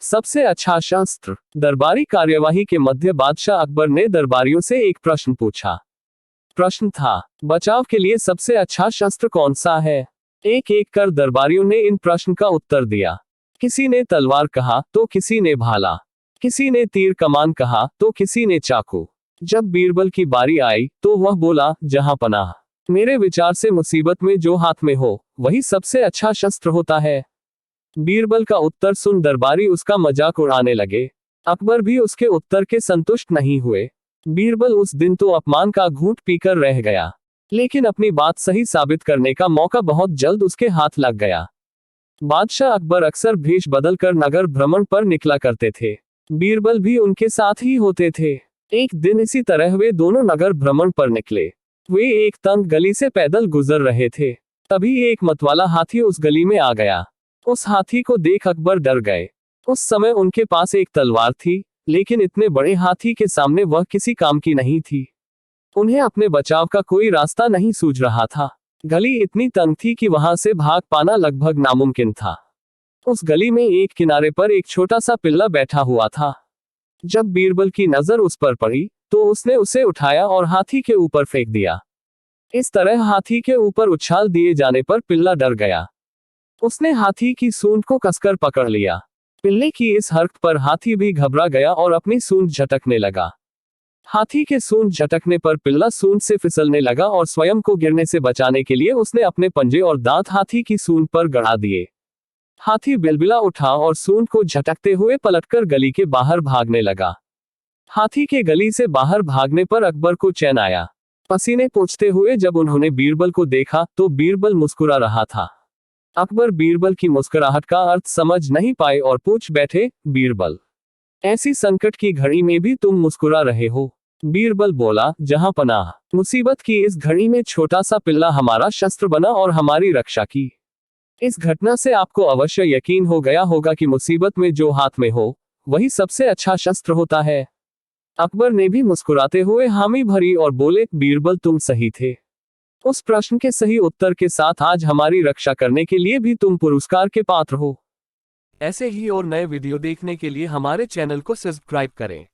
सबसे अच्छा शस्त्र। दरबारी कार्यवाही के मध्य बादशाह अकबर ने दरबारियों से एक प्रश्न पूछा। प्रश्न था, बचाव के लिए सबसे अच्छा शस्त्र कौन सा है? एक एक कर दरबारियों ने इन प्रश्न का उत्तर दिया। किसी ने तलवार कहा तो किसी ने भाला, किसी ने तीर कमान कहा तो किसी ने चाकू। जब बीरबल की बारी आई तो वह बोला, जहां पनाह। मेरे विचार से मुसीबत में जो हाथ में हो वही सबसे अच्छा शस्त्र होता है। बीरबल का उत्तर सुन दरबारी उसका मजाक उड़ाने लगे। अकबर भी उसके उत्तर के संतुष्ट नहीं हुए। बीरबल उस दिन तो अपमान का घूंट पीकर रह गया, लेकिन अपनी बात सही साबित करने का मौका बहुत जल्द उसके हाथ लग गया। बादशाह अकबर अक्सर भेष बदलकर नगर भ्रमण पर निकला करते थे। बीरबल भी उनके साथ ही होते थे। एक दिन इसी तरह वे दोनों नगर भ्रमण पर निकले। वे एक तंग गली से पैदल गुजर रहे थे। तभी एक मतवाला हाथी उस गली में आ गया। उस हाथी को देख अकबर डर गए। उस समय उनके पास एक तलवार थी, लेकिन इतने बड़े हाथी के सामने वह किसी काम की नहीं थी। उन्हें अपने बचाव का कोई रास्ता नहीं सूझ रहा था। गली इतनी तंग थी कि वहां से भाग पाना लगभग नामुमकिन था। उस गली में एक किनारे पर एक छोटा सा पिल्ला बैठा हुआ था। जब बीरबल की नजर उस पर पड़ी तो उसने उसे उठाया और हाथी के ऊपर फेंक दिया। इस तरह हाथी के ऊपर उछाल दिए जाने पर पिल्ला डर गया। उसने हाथी की सूंड को कसकर पकड़ लिया। पिल्ले की इस हरकत पर हाथी भी घबरा गया और अपनी सूंड झटकने लगा। हाथी के सूंड झटकने पर पिल्ला सूंड से फिसलने लगा और स्वयं को गिरने से बचाने के लिए उसने अपने पंजे और दांत हाथी की सूंड पर गड़ा दिए। हाथी बिलबिला उठा और सूंड को झटकते हुए पलटकर गली के बाहर भागने लगा। हाथी के गली से बाहर भागने पर अकबर को चैन आया। पसीने पोंछते हुए जब उन्होंने बीरबल को देखा तो बीरबल मुस्कुरा रहा था। अकबर बीरबल की मुस्कुराहट का अर्थ समझ नहीं पाए और पूछ बैठे, बीरबल, ऐसी संकट की घड़ी में भी तुम मुस्कुरा रहे हो? बीरबल बोला, जहां पनाह। मुसीबत की इस घड़ी में छोटा सा पिल्ला हमारा शस्त्र बना और हमारी रक्षा की। इस घटना से आपको अवश्य यकीन हो गया होगा कि मुसीबत में जो हाथ में हो वही सबसे अच्छा शस्त्र होता है। अकबर ने भी मुस्कुराते हुए हामी भरी और बोले, बीरबल तुम सही थे। उस प्रश्न के सही उत्तर के साथ आज हमारी रक्षा करने के लिए भी तुम पुरस्कार के पात्र हो। ऐसे ही और नए वीडियो देखने के लिए हमारे चैनल को सब्सक्राइब करें।